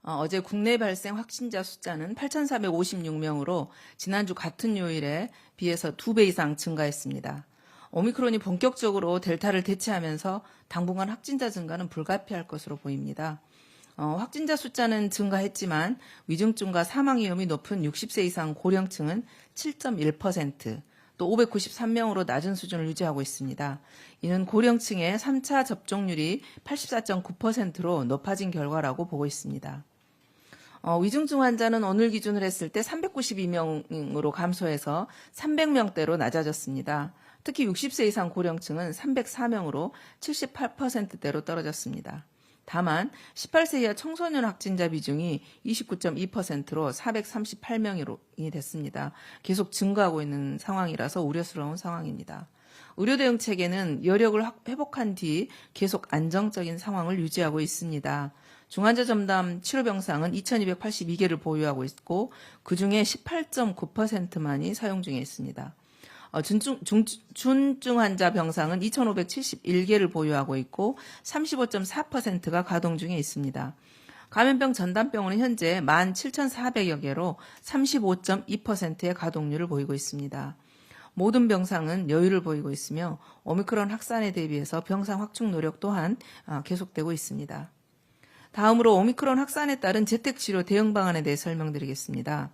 어제 국내 발생 확진자 숫자는 8,456명으로 지난주 같은 요일에 비해서 2배 이상 증가했습니다. 오미크론이 본격적으로 델타를 대체하면서 당분간 확진자 증가는 불가피할 것으로 보입니다. 확진자 숫자는 증가했지만 위중증과 사망 위험이 높은 60세 이상 고령층은 7.1%, 또 593명으로 낮은 수준을 유지하고 있습니다. 이는 고령층의 3차 접종률이 84.9%로 높아진 결과라고 보고 있습니다. 위중증 환자는 오늘 기준으로 했을 때 392명으로 감소해서 300명대로 낮아졌습니다. 특히 60세 이상 고령층은 304명으로 78%대로 떨어졌습니다. 다만 18세 이하 청소년 확진자 비중이 29.2%로 438명이 됐습니다. 계속 증가하고 있는 상황이라서 우려스러운 상황입니다. 의료 대응 체계는 여력을 회복한 뒤 계속 안정적인 상황을 유지하고 있습니다. 중환자 전담 치료병상은 2,282개를 보유하고 있고 그중에 18.9%만이 사용 중에 있습니다. 준증 환자 병상은 2,571개를 보유하고 있고 35.4%가 가동 중에 있습니다. 감염병 전담병원은 현재 17,400여 개로 35.2%의 가동률을 보이고 있습니다. 모든 병상은 여유를 보이고 있으며 오미크론 확산에 대비해서 병상 확충 노력 또한 계속되고 있습니다. 다음으로 오미크론 확산에 따른 재택치료 대응 방안에 대해 설명드리겠습니다.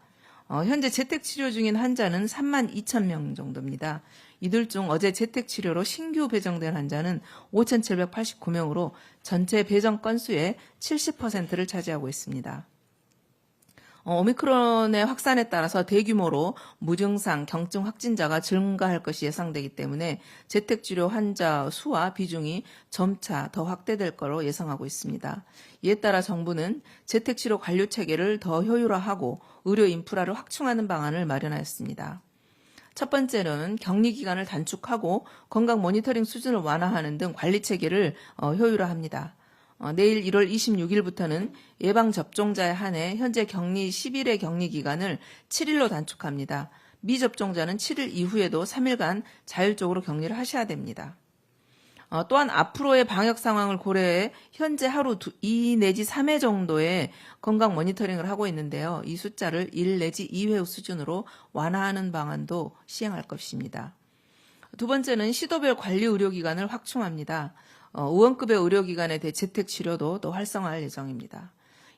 현재 재택치료 중인 환자는 32,000명 정도입니다. 이들 중 어제 재택치료로 신규 배정된 환자는 5,789명으로 전체 배정 건수의 70%를 차지하고 있습니다. 오미크론의 확산에 따라서 대규모로 무증상, 경증 확진자가 증가할 것이 예상되기 때문에 재택치료 환자 수와 비중이 점차 더 확대될 거로 예상하고 있습니다. 이에 따라 정부는 재택치료 관료 체계를 더 효율화하고 의료 인프라를 확충하는 방안을 마련하였습니다. 첫 번째는 격리 기간을 단축하고 건강 모니터링 수준을 완화하는 등 관리 체계를 효율화합니다. 내일 1월 26일부터는 예방접종자에 한해 현재 격리 10일의 격리 기간을 7일로 단축합니다. 미접종자는 7일 이후에도 3일간 자율적으로 격리를 하셔야 됩니다. 또한 앞으로의 방역 상황을 고려해 현재 하루 2 내지 3회 정도의 건강 모니터링을 하고 있는데요. 이 숫자를 1 내지 2회 수준으로 완화하는 방안도 시행할 것입니다. 두 번째는 시도별 관리 의료기관을 확충합니다. 의원급의 의료기관에 대해 재택치료도 또 활성화할 예정입니다.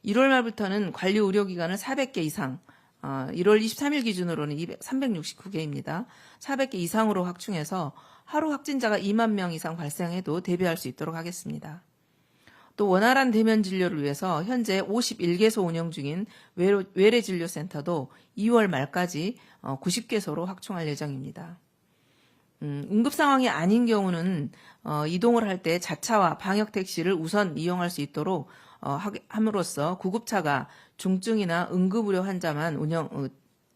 1월 말부터는 관리 의료기관을 400개 이상, 1월 23일 기준으로는 369개입니다. 400개 이상으로 확충해서 하루 확진자가 2만 명 이상 발생해도 대비할 수 있도록 하겠습니다. 또 원활한 대면 진료를 위해서 현재 51개소 운영 중인 외래진료센터도 2월 말까지 90개소로 확충할 예정입니다. 응급 상황이 아닌 경우는 이동을 할 때 자차와 방역 택시를 우선 이용할 수 있도록 함으로써 구급차가 중증이나 응급의료 환자만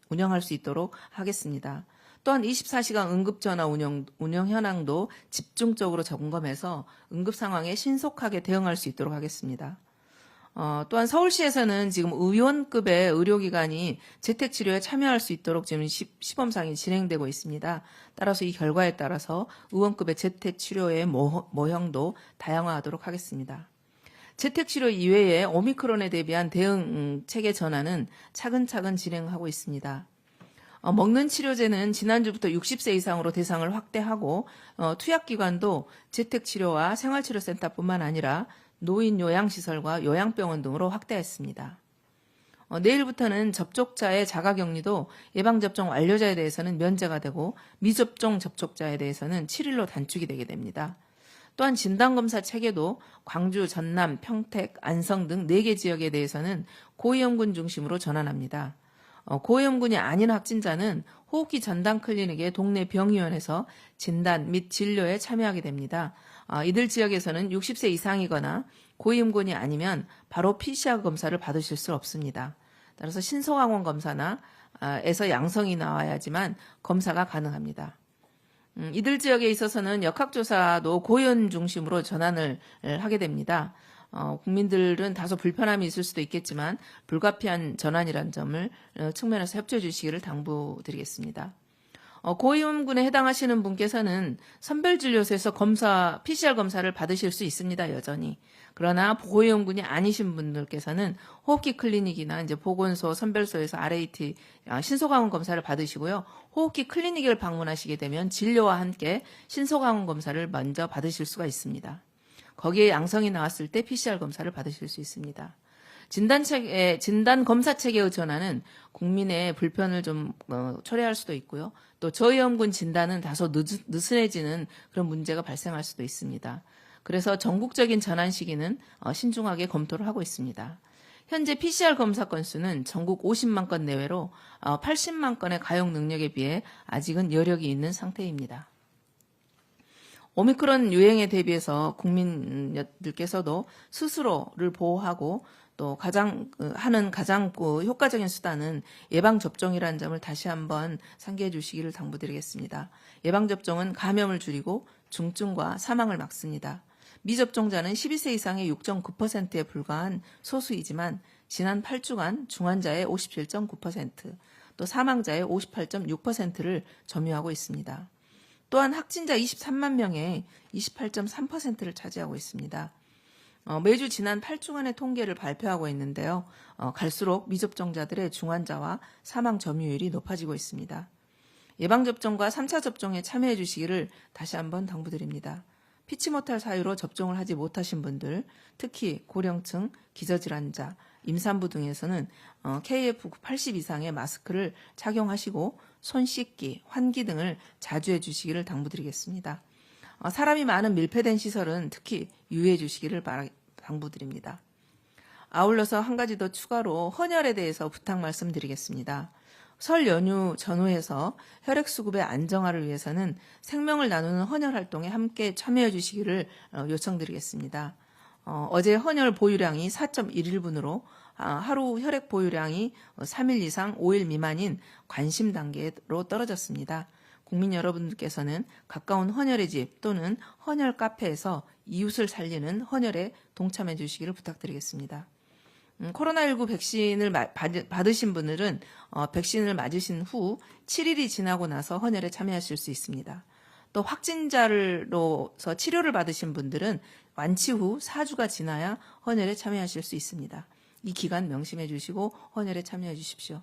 운영할 수 있도록 하겠습니다. 또한 24시간 응급전화 운영 현황도 집중적으로 점검해서 응급 상황에 신속하게 대응할 수 있도록 하겠습니다. 또한 서울시에서는 지금 의원급의 의료기관이 재택치료에 참여할 수 있도록 지금 시범상이 진행되고 있습니다. 따라서 이 결과에 따라서 의원급의 재택치료의 모형도 다양화하도록 하겠습니다. 재택치료 이외에 오미크론에 대비한 대응 체계 전환은 차근차근 진행하고 있습니다. 먹는 치료제는 지난주부터 60세 이상으로 대상을 확대하고 투약기관도 재택치료와 생활치료센터뿐만 아니라 노인 요양시설과 요양병원 등으로 확대했습니다. 내일부터는 접촉자의 자가격리도 예방접종 완료자에 대해서는 면제가 되고 미접종 접촉자에 대해서는 7일로 단축이 되게 됩니다. 또한 진단검사 체계도 광주, 전남, 평택, 안성 등 4개 지역에 대해서는 고위험군 중심으로 전환합니다. 고위험군이 아닌 확진자는 호흡기 전담 클리닉의 동네 병의원에서 진단 및 진료에 참여하게 됩니다. 이들 지역에서는 60세 이상이거나 고위험군이 아니면 바로 PCR 검사를 받으실 수 없습니다. 따라서 신속항원 검사나 에서 양성이 나와야지만 검사가 가능합니다. 이들 지역에 있어서는 역학조사도 고위험 중심으로 전환을 하게 됩니다. 국민들은 다소 불편함이 있을 수도 있겠지만 불가피한 전환이라는 점을 측면에서 협조해 주시기를 당부드리겠습니다. 고위험군에 해당하시는 분께서는 선별진료소에서 PCR 검사를 받으실 수 있습니다, 여전히. 그러나 고위험군이 아니신 분들께서는 호흡기 클리닉이나 이제 보건소, 선별소에서 RAT, 신속항원 검사를 받으시고요. 호흡기 클리닉을 방문하시게 되면 진료와 함께 신속항원 검사를 먼저 받으실 수가 있습니다. 거기에 양성이 나왔을 때 PCR 검사를 받으실 수 있습니다. 진단 검사 체계의 전환은 국민의 불편을 좀 초래할 수도 있고요. 또 저위험군 진단은 다소 느슨해지는 그런 문제가 발생할 수도 있습니다. 그래서 전국적인 전환 시기는 신중하게 검토를 하고 있습니다. 현재 PCR 검사 건수는 전국 50만 건 내외로 80만 건의 가용 능력에 비해 아직은 여력이 있는 상태입니다. 오미크론 유행에 대비해서 국민들께서도 스스로를 보호하고 또 가장 효과적인 수단은 예방접종이라는 점을 다시 한번 상기해 주시기를 당부드리겠습니다. 예방접종은 감염을 줄이고 중증과 사망을 막습니다. 미접종자는 12세 이상의 6.9%에 불과한 소수이지만 지난 8주간 중환자의 57.9%, 또 사망자의 58.6%를 점유하고 있습니다. 또한 확진자 23만 명의 28.3%를 차지하고 있습니다. 매주 지난 8주간의 통계를 발표하고 있는데요. 갈수록 미접종자들의 중환자와 사망 점유율이 높아지고 있습니다. 예방접종과 3차 접종에 참여해 주시기를 다시 한번 당부드립니다. 피치 못할 사유로 접종을 하지 못하신 분들, 특히 고령층, 기저질환자, 임산부 등에서는 KF80 이상의 마스크를 착용하시고 손 씻기, 환기 등을 자주 해주시기를 당부드리겠습니다. 사람이 많은 밀폐된 시설은 특히 유의해 주시기를 당부드립니다. 아울러서 한 가지 더 추가로 헌혈에 대해서 부탁 말씀드리겠습니다. 설 연휴 전후에서 혈액수급의 안정화를 위해서는 생명을 나누는 헌혈 활동에 함께 참여해 주시기를 요청드리겠습니다. 어제 헌혈 보유량이 4.11분으로 하루 혈액 보유량이 3일 이상 5일 미만인 관심 단계로 떨어졌습니다. 국민 여러분들께서는 가까운 헌혈의 집 또는 헌혈 카페에서 이웃을 살리는 헌혈에 동참해 주시기를 부탁드리겠습니다. 코로나19 백신을 받으신 분들은 백신을 맞으신 후 7일이 지나고 나서 헌혈에 참여하실 수 있습니다. 또 확진자로서 치료를 받으신 분들은 완치 후 4주가 지나야 헌혈에 참여하실 수 있습니다. 이 기간 명심해 주시고 헌혈에 참여해 주십시오.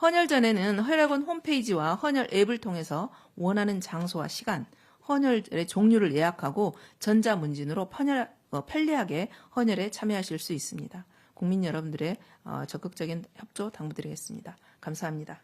헌혈 전에는 혈액원 홈페이지와 헌혈 앱을 통해서 원하는 장소와 시간, 헌혈의 종류를 예약하고 전자문진으로 편리하게 헌혈에 참여하실 수 있습니다. 국민 여러분들의 적극적인 협조 당부드리겠습니다. 감사합니다.